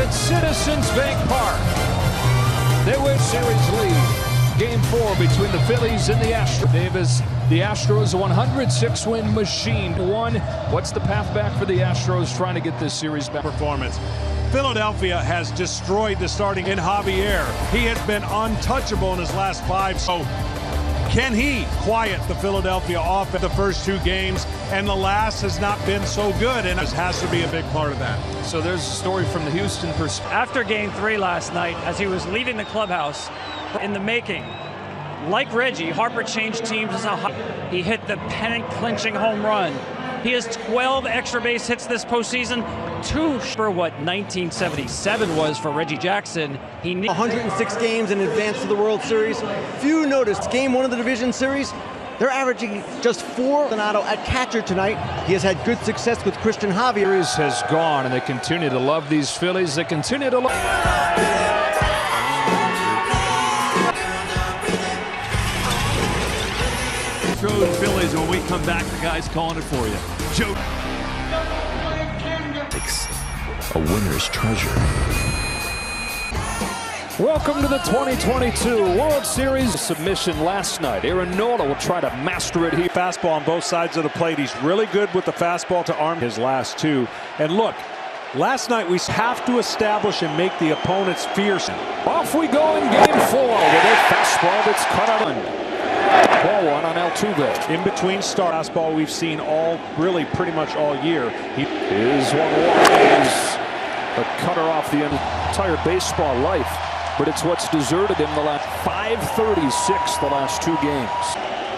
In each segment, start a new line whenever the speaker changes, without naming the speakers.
at Citizens Bank Park. They win series lead. Game 4 between the Phillies and the Astros. Davis, the Astros, a 106-win machine. What's the path back for the Astros trying to get this series back?
Performance. Philadelphia has destroyed the starting in Javier. He has been untouchable in his last 5. So can he quiet the Philadelphia offense the first 2 games? And the last has not been so good, and it has to be a big part of that.
So there's a story from the Houston perspective.
After Game 3 last night, as he was leaving the clubhouse, in the making, like Reggie, Harper changed teams. He hit the pennant-clinching home run. He has 12 extra base hits this postseason, 2 for what 1977 was for Reggie Jackson. He
106 games in advance to the World Series. Few noticed Game 1 of the division series. They're averaging just 4. Donato at catcher tonight. He has had good success with Christian Javier.
Has gone, and they continue to love these Phillies. They continue to love.
Astros, Phillies. When we come back, the guys calling it for you. Joe.
A winner's treasure.
Welcome to the 2022 World Series. Submission last night. Aaron Nola will try to master it here.
Fastball on both sides of the plate. He's really good with the fastball to arm his last 2. And look, last night we have to establish and make the opponents fierce.
Off we go in Game 4 with a fastball that's cut out on. Ball 1 on Altuve.
In between start fastball we've seen really pretty much all year.
Here's 1-1. He's a cutter off the entire baseball life, but it's what's deserted him the last 536 the last 2 games.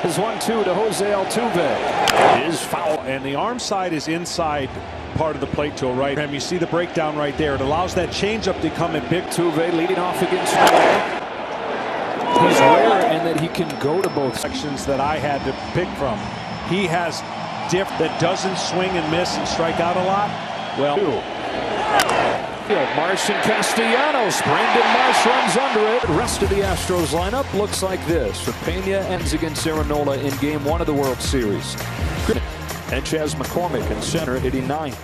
His 1-2 to Jose Altuve is foul,
and the arm side is inside part of the plate to a right. You see the breakdown right there. It allows that changeup to come in big.
Altuve leading off against Nola. He's rare in that he can go to both
sections that I had to pick from. He has diff that doesn't swing and miss and strike out a lot. Well,
Marsh and Castellanos. Brandon Marsh runs under it. The rest of the Astros lineup looks like this. For Pena ends against Aaron Nola in Game 1 of the World Series. And Chas McCormick in center hitting 9th.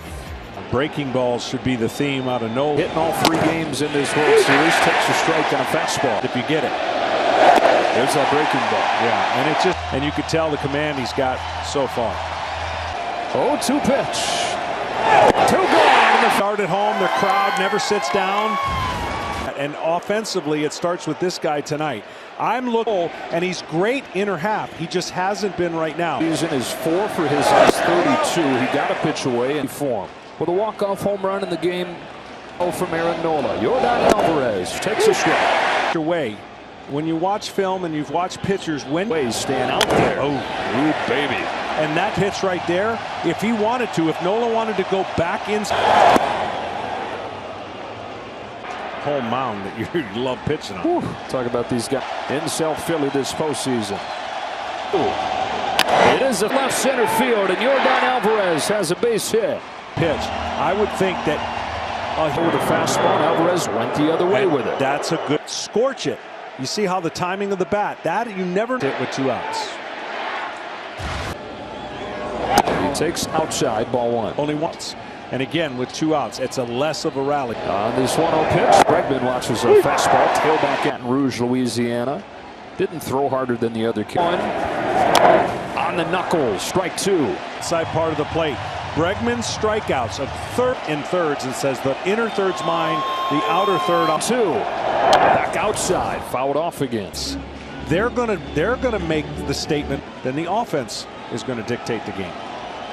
Breaking balls should be the theme out of Nola.
Hitting all 3 games in this World Series. Takes a strike on a fastball.
If you get it.
There's that breaking ball.
Yeah, and you could tell the command he's got so far.
0-2 pitch. 2 gone.
Start at home, the crowd never sits down. And offensively, it starts with this guy tonight. I'm looking, and he's great inner half. He just hasn't been right now.
He's in his 4 for his last 32. He got a pitch away in form. With a walk-off home run in the game from Aaron Nola. Yordan Alvarez takes a strike.
Away. When you watch film and you've watched pitchers when
ways stand out there.
Oh,
baby.
And that pitch right there, if he wanted to, if Nola wanted to go back inside. Home mound that you love pitching on.
Whew. Talk about these guys in South Philly this postseason. Ooh. It is a left center field, and Yordan Alvarez has a base hit.
Pitch. I would think that
with a fastball, Alvarez went the other way with it.
That's a good scorch it. You see how the timing of the bat, that you never did with 2 outs.
He takes outside, ball 1.
Only once. And again, with 2 outs, it's a less of a rally.
On this 1-0 pitch, Bregman watches a fastball, tailback at Rouge, Louisiana. Didn't throw harder than the other kid. 1 on the knuckles, strike 2.
Side part of the plate. Bregman's strikeouts of third and thirds, and says the inner third's mine, the outer third on
2. Back outside, fouled off against.
They're gonna make the statement. Then the offense is going to dictate the game.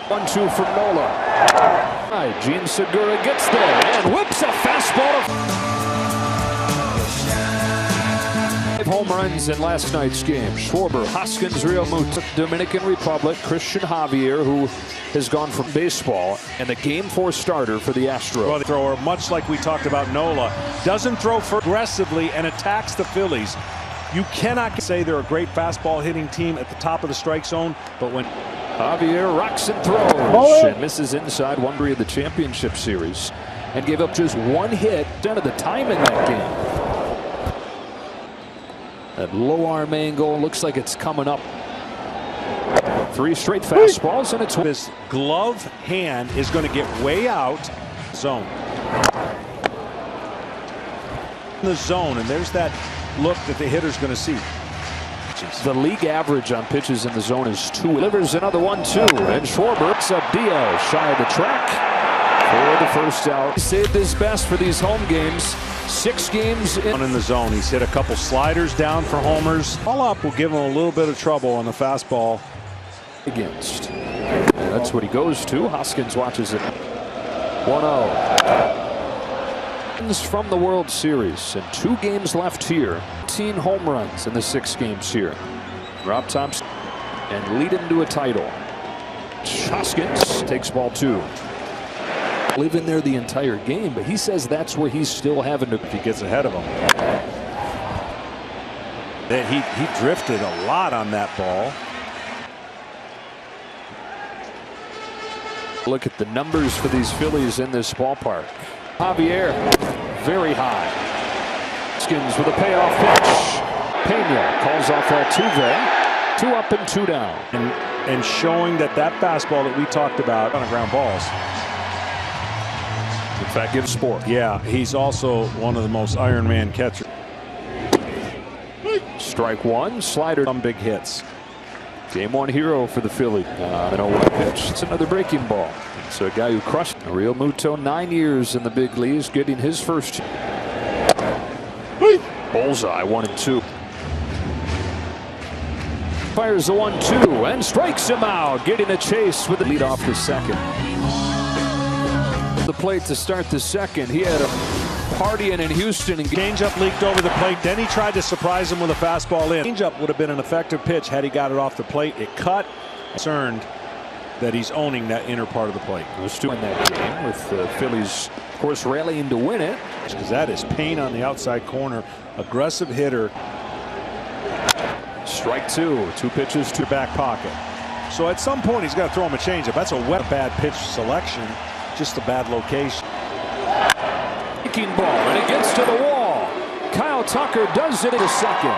1-2 from Nola. Gene Segura gets there and whips a fastball. 5 home runs in last night's game. Schwarber, Hoskins, Real Muto, Dominican Republic, Christian Javier, who has gone from baseball, and the Game 4 starter for the Astros.
Well, the thrower, much like we talked about Nola, doesn't throw aggressively and attacks the Phillies. You cannot say they're a great fastball hitting team at the top of the strike zone, but when
Javier rocks and throws and misses inside 1-3 of the championship series and gave up just 1 hit out of the time in that game. That low arm angle looks like it's coming up. 3 straight fastballs, and it's
his glove hand is going to get way out zone. in the zone, and there's that look that the hitter's going to see.
The league average on pitches in the zone is 2. Delivers another 1-2, and Schwarber picks up Diaz shy of the track for the first out. He saved his best for these home games. 6 games
in the zone. He's hit a couple sliders down for homers. All up will give him a little bit of trouble on the fastball.
Against. And that's what he goes to. Hoskins watches it. 1-0. From the World Series, and 2 games left here. 18 home runs in the 6 games here. Rob Thompson and lead him to a title. Hoskins takes ball 2. Live in there the entire game, but he says that's where he's still having to.
If he gets ahead of him. He drifted a lot on that ball.
Look at the numbers for these Phillies in this ballpark. Javier, very high. Skins with a payoff pitch. Pena calls off Altuve. 2 up and 2 down.
And showing that fastball that we talked about on ground balls.
In fact, gives sport.
Yeah, he's also one of the most Iron Man catchers.
Strike 1, slider. Some
big hits.
Game 1 hero for the Phillies. An 0-1 pitch. It's another breaking ball. So a guy who crushed Real Muto, 9 years in the big leagues, getting his first. Bullseye, 1-2. Fires a 1-2 and strikes him out, getting a chase with the lead off the second. The plate to start the second. He had a partying in Houston. And
changeup leaked over the plate. Then he tried to surprise him with a fastball in. Changeup would have been an effective pitch had he got it off the plate. It cut. Concerned that he's owning that inner part of the plate.
Was still in that game with the Phillies, of course, rallying to win it.
Because that is Payne on the outside corner. Aggressive hitter.
Strike 2. 2 pitches to
back pocket. So at some point he's got to throw him a changeup. That's a bad pitch selection. Just a bad location.
Breaking ball, and it gets to the wall. Kyle Tucker does it in a second.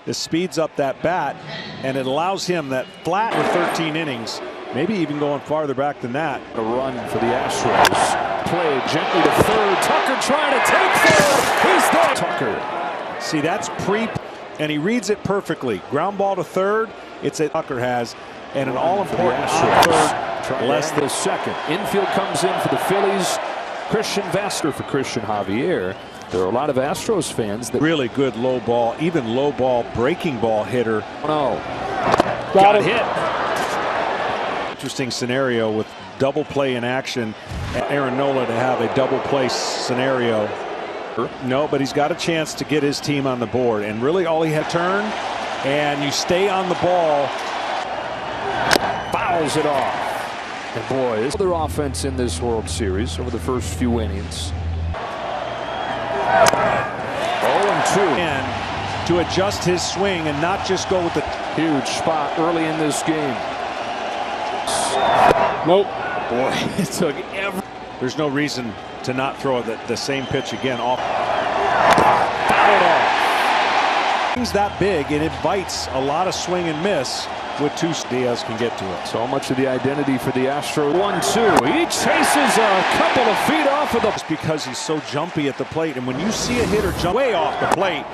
This speeds up that bat, and it allows him that flat with 13 innings, maybe even going farther back than that.
A run for the Astros. Play gently to third. Tucker trying to take third. He's there. Tucker.
See, that's and he reads it perfectly. Ground ball to third. It's a Tucker has, and an all-important third.
Less than a second. Infield comes in for the Phillies. Christian Vasquez for Christian Javier. There are a lot of Astros fans that
really good low ball, even low ball, breaking ball hitter.
No. Got hit.
Interesting scenario with double play in action. Aaron Nola to have a double play scenario. No, but he's got a chance to get his team on the board. And really all he had turn, and you stay on the ball.
Fouls it off. And boy, is other offense in this World Series over the first few innings. 0-2.
And to adjust his swing and not just go with the
huge spot early in this game.
Nope.
Boy, it took every.
There's no reason to not throw the same pitch again off. Things that big, and it bites a lot of swing and miss. With 2, Diaz can get to it.
So much of the identity for the Astros. 1-2. He chases a couple of feet off of the.
It's because he's so jumpy at the plate, and when you see a hitter jump way off the plate,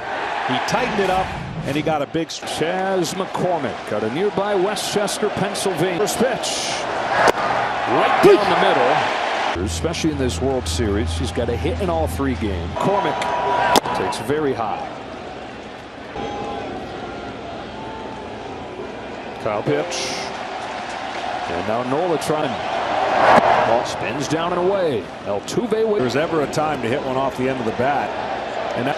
he tightened it up and he got a big.
Chas McCormick out of nearby Westchester, Pennsylvania. First pitch, right down the middle. Especially in this World Series, he's got a hit in all 3 games. McCormick takes very high. Kyle pitch. And now Nola trying. Ball spins down and away. Altuve.
If there's ever a time to hit one off the end of the bat. And that.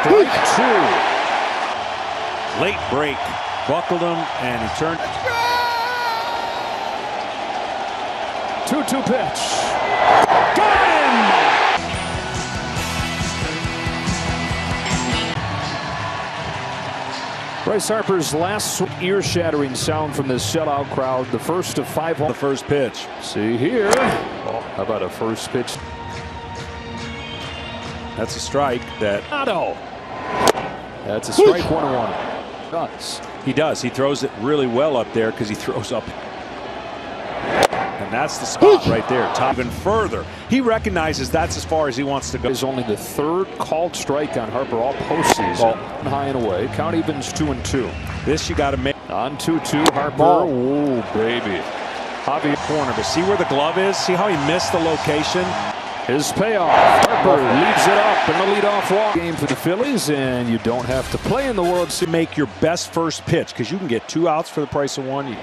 Strike 2.
Late break. Buckled him and he turned.
2-2 pitch. Got him! Bryce Harper's last ear-shattering sound from this sellout crowd. The first of 5 home.
The first pitch.
See here. Oh, how about a first pitch?
That's a strike. That.
Otto. That's a strike. 1-1. Does.
He does. He throws it really well up there because he throws up. And And that's the spot right there. Even further. He recognizes that's as far as he wants to go.
Is only the third called strike on Harper all postseason. High and away. Count evens 2-2.
This you got to make.
On 2-2. Harper. Oh, baby.
Javier corner. But see where the glove is? See how he missed the location?
His payoff. Harper leaves it up in the leadoff walk. Game for the Phillies, and you don't have to play in the World Series.
Make your best first pitch because you can get 2 outs for the price of 1.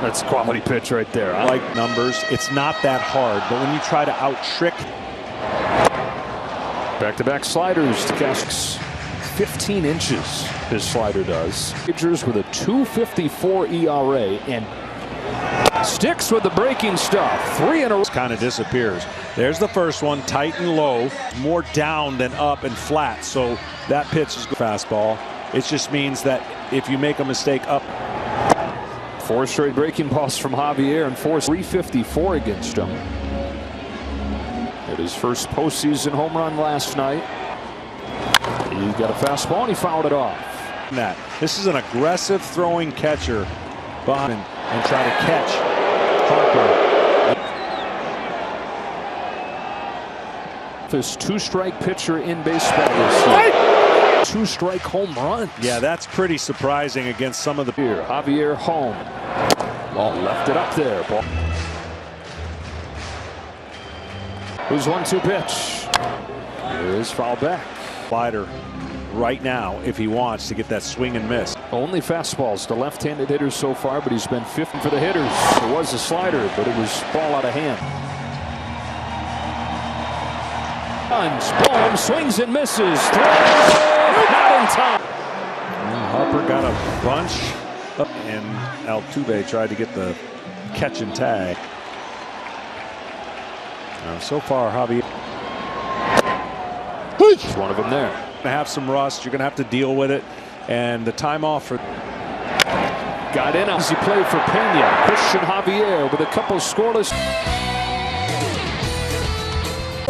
That's a quality pitch right there.
I like numbers. It's not that hard, but when you try to out-trick.
Back-to-back sliders to Casks. 15 inches his slider does. Majors with a 2.54 ERA and sticks with the breaking stuff. 3 in a row.
Kind of disappears. There's the first one, tight and low, more down than up and flat. So that pitch is fastball. It just means that if you make a mistake up.
4 straight breaking balls from Javier and 354 against him. At his first postseason home run last night. He got a fastball and he fouled it off.
This is an aggressive throwing catcher behind and try to catch Harper.
This 2-strike pitcher in baseball this year. 2-strike home runs.
Yeah, that's pretty surprising against some of the
here. Javier home. Ball left it up there. Ball. Who's 1-2 pitch? Here's foul back.
Slider right now if he wants to get that swing and miss.
Only fastballs to left-handed hitters so far, but he's been 5th for the hitters. It was a slider, but it was ball out of hand. Boom, swings and misses. Throw, not in time.
Harper got a bunch up, and Altuve tried to get the catch and tag. So far, Javier.
There's one of them there.
To have some rust, you're going to have to deal with it, and the time off for.
Got in. Easy play for Pena. Christian Javier with a couple scoreless.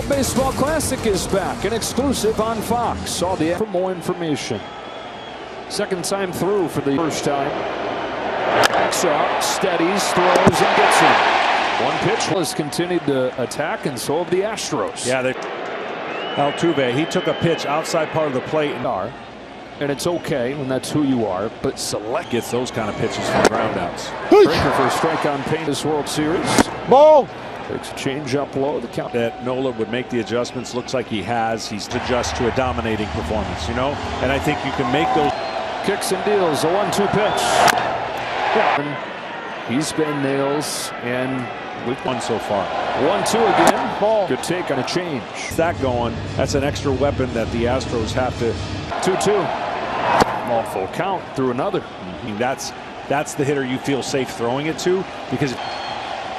Baseball Classic is back, an exclusive on Fox. Saw the for more information. Second time through for the first time. Backs up, steadies, throws, and gets in. One pitch has continued to attack, and so have the Astros.
Yeah, Altuve, he took a pitch outside part of the plate
and it's okay when that's who you are, but select
gets those kind of pitches from groundouts.
Breaker for a strike on Payne this World Series.
Ball.
Takes a change up low. The count.
That Nola would make the adjustments. Looks like he has. He's to adjust to a dominating performance, and I think you can make those.
Kicks and deals. A 1-2 pitch. Yeah. He's been nails, and
we've won so far.
1-2 again. Ball. Good take on a change.
That going. That's an extra weapon that the Astros have to.
2-2. Full count through another.
That's the hitter you feel safe throwing it to, because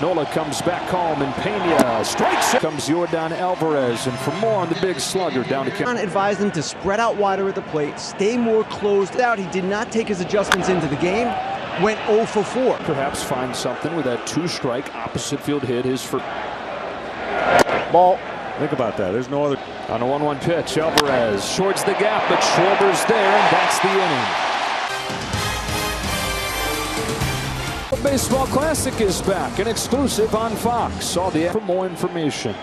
Nola comes back home, and Pena strikes it. Comes Yordan Alvarez, and for more on the big slugger down to count.
Advised him to spread out wider at the plate, stay more closed out. He did not take his adjustments into the game. Went 0 for 4.
Perhaps find something with that 2-strike opposite field hit. His for
ball. Think about that. There's no other.
On a 1-1 pitch, Alvarez shorts the gap, but Schwarber's there, and that's the inning. The Baseball Classic is back, an exclusive on Fox. Saw the for more information.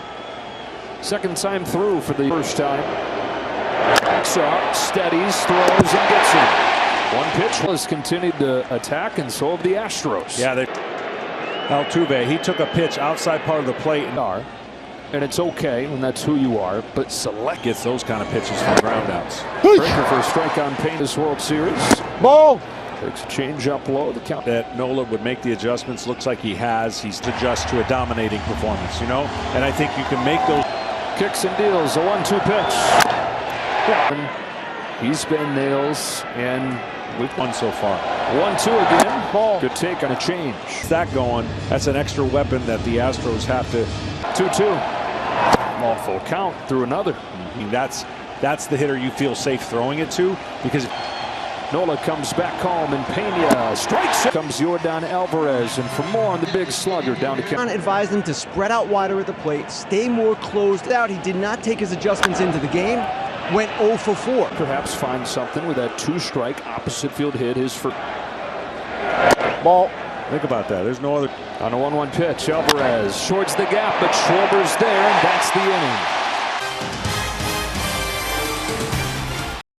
Second time through for the first time. Backs up, steadies, throws, and gets in. One pitch has continued to attack, and so have the Astros.
Yeah, Altuve, he took a pitch outside part of the plate,
and it's okay when that's who you are, but select
gets those kind of pitches from groundouts.
Breaker for a strike on Payne this World Series.
Ball.
Takes a change up low. The count.
That Nola would make the adjustments. Looks like he has. He's to adjust to a dominating performance, and I think you can make those.
Kicks and deals. A 1-2 pitch. Yeah. He's been nails, and we've won so far. 1-2 again. Ball. Good take on a change.
That going. That's an extra weapon that the Astros have to.
2-2. Full count through another.
That's the hitter you feel safe throwing it to, because
Nola comes back home, and Pena strikes it. Comes Yordan Alvarez, and for more on the big slugger down to count.
Advised him to spread out wider at the plate, stay more closed out. He did not take his adjustments into the game. Went 0 for 4.
Perhaps find something with that 2-strike opposite field hit. His for
ball. Think about that. There's no other.
On a 1-1 pitch, Alvarez shorts the gap, but Schwarber's there, and that's the inning.